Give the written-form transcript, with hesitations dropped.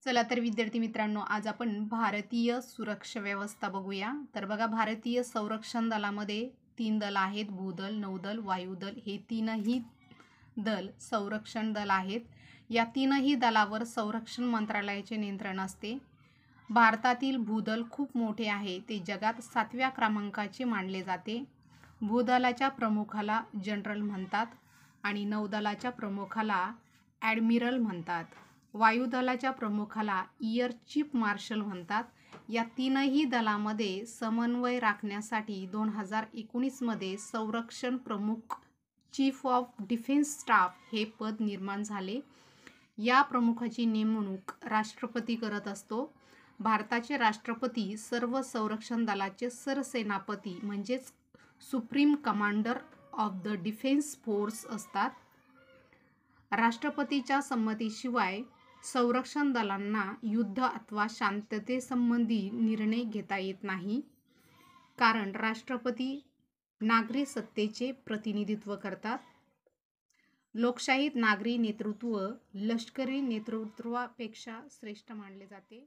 चला तर विद्यार्थी मित्रांनो, आज आपण भारतीय सुरक्षा व्यवस्था बघूया। तर बघा, भारतीय संरक्षण दलामध्ये 3 दल आहेत: भूदल, नौदल, वायुदल। हे तीनही दल संरक्षण दल आहेत। या तीनही दलावर संरक्षण मंत्रालयाचे नियंत्रण असते। भारतातील भूदल खूप मोठे आहे, ते जगात 7व्या क्रमांकाचे मानले जाते। भूदलाच्या प्रमुखाला जनरल म्हणतात आणि नौदलाच्या प्रमुखाला ॲडमिरल म्हणतात। वायुदलाच्या प्रमुखाला एअर चीफ मार्शल म्हणतात। या तीनही दलामध्ये समन्वय राखण्यासाठी 2019 मध्ये संरक्षण प्रमुख, चीफ ऑफ डिफेन्स स्टाफ हे पद निर्माण झाले। या प्रमुखाची नेमणूक राष्ट्रपती करत असतो। भारताचे राष्ट्रपती सर्व संरक्षण दलाचे सरसेनापती म्हणजेच supreme commander of the defence force असतात। राष्ट्रपतीच्या संमतीशिवाय संरक्षण दलांना युद्ध अथवा शांततेसंबंधी निर्णय घेता येत नाही, कारण राष्ट्रपती नागरी सत्तेचे प्रतिनिधित्व करतात। लोकशाहीत नागरी नेतृत्व लष्करी नेतृत्वापेक्षा श्रेष्ठ मानले जाते।